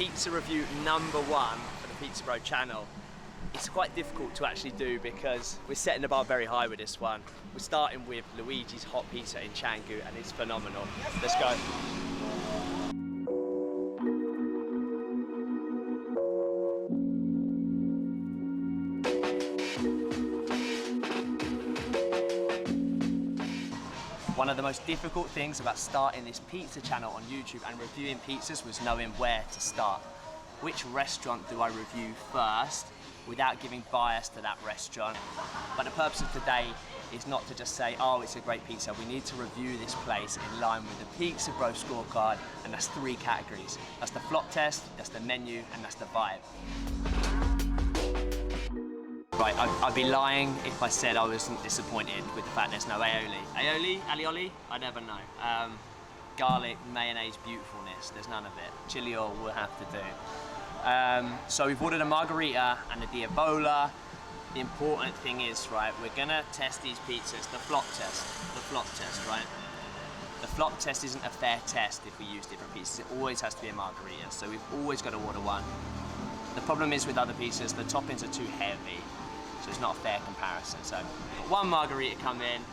pizza review #1 for the Pizza Bro channel. It's quite difficult to actually do because we're setting the bar very high with this one. We're starting with Luigi's hot pizza in Canggu and it's phenomenal. Let's go. One of the most difficult things about starting this pizza channel on YouTube and reviewing pizzas was knowing where to start. Which restaurant do I review first without giving bias to that restaurant? But the purpose of today is not to just say, oh, it's a great pizza. We need to review this place in line with the Pizza Bro Scorecard, and that's 3 categories. That's the flop test, that's the menu, and that's the vibe. Right, I'd be lying if I said I wasn't disappointed with the fact there's no aioli. Alioli? I never know. Garlic, mayonnaise, beautifulness, there's none of it. Chili oil will have to do. So we've ordered a margarita and a diavola. The important thing is, right, we're gonna test these pizzas, the flop test, right? The flop test isn't a fair test if we use different pizzas. It always has to be a margarita, so we've always got to order one. The problem is with other pizzas, the toppings are too heavy, so it's not a fair comparison. So we've got 1 margarita come in.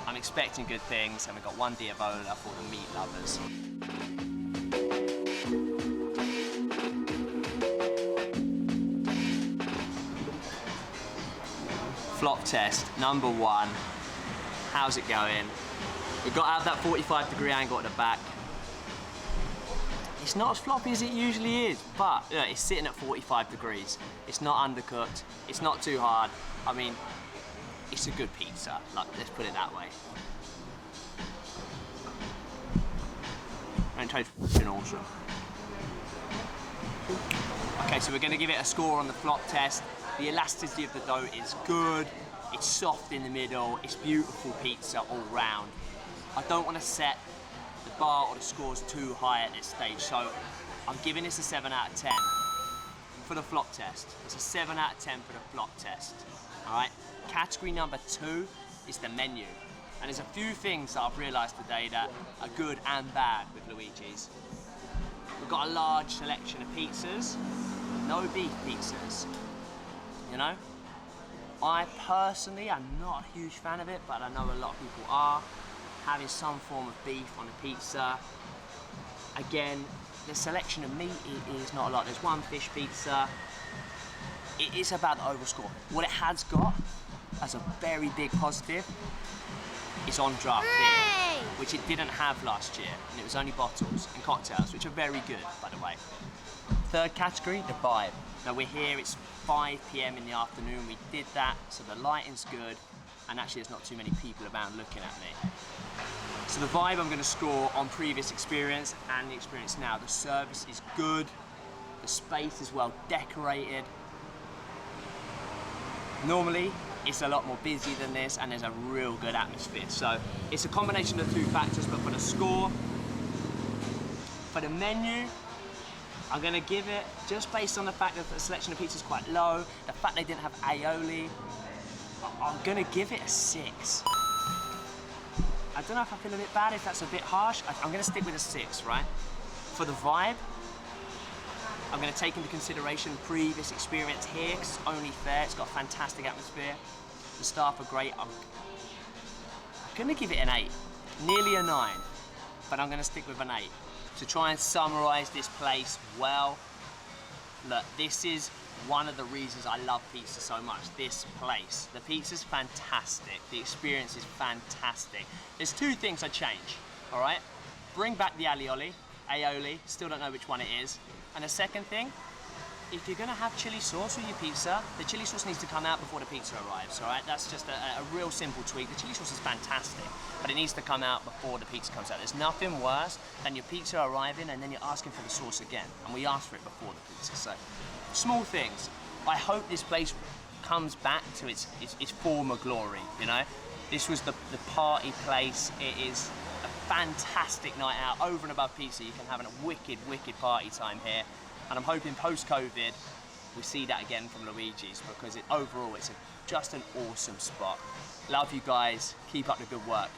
I'm expecting good things, and we've got 1 diavola for the meat lovers. Flop test, #1. How's it going? We've got to have that 45-degree angle at the back. It's not as floppy as it usually is, but look, it's sitting at 45 degrees. It's not undercooked, it's not too hard. I mean, it's a good pizza, like, let's put it that way. And it tastes awesome. Okay, so we're gonna give it a score on the flop test. The elasticity of the dough is good, it's soft in the middle, it's beautiful pizza all round. I don't want to set the bar or the scores too high at this stage, so I'm giving this a 7 out of 10 for the flop test. It's a 7 out of 10 for the flop test, all right? Category #2 is the menu. And there's a few things that I've realised today that are good and bad with Luigi's. We've got a large selection of pizzas, no beef pizzas, you know? I personally am not a huge fan of it, but I know a lot of people are. Having some form of beef on a pizza. Again, the selection of meat is not a lot. There's 1 fish pizza. It is about the overall score. What it has got as a very big positive is on draft beer, which it didn't have last year, and it was only bottles and cocktails, which are very good, by the way. 3rd category, the vibe. Now we're here, it's 5 PM in the afternoon, we did that, so the lighting's good, and actually there's not too many people around looking at me. So the vibe I'm going to score on previous experience and the experience now. The service is good, the space is well decorated. Normally, it's a lot more busy than this, and there's a real good atmosphere. So it's a combination of 2 factors, but for the score, for the menu, I'm gonna give it, just based on the fact that the selection of pizza is quite low, the fact they didn't have aioli, I'm gonna give it a 6. I don't know if I feel a bit bad, if that's a bit harsh. I'm gonna stick with a 6, right? For the vibe, I'm gonna take into consideration previous experience here, because it's only fair, it's got a fantastic atmosphere. The staff are great. I'm gonna give it an 8, nearly a 9, but I'm gonna stick with an 8. To try and summarize this place well, look, this is one of the reasons I love pizza so much, this place. The pizza's fantastic, the experience is fantastic. There's 2 things I'd change, all right? Bring back the aioli, still don't know which one it is. And the second thing, if you're gonna have chili sauce with your pizza, the chili sauce needs to come out before the pizza arrives, all right? That's just a real simple tweak. The chili sauce is fantastic, but it needs to come out before the pizza comes out. There's nothing worse than your pizza arriving and then you're asking for the sauce again, and we asked for it before the pizza, so small things. I hope this place comes back to its former glory, you know? This was the party place. It is a fantastic night out, over and above pizza. You can have a wicked party time here. And I'm hoping post-COVID, we see that again from Luigi's, because overall it's just an awesome spot. Love you guys, keep up the good work.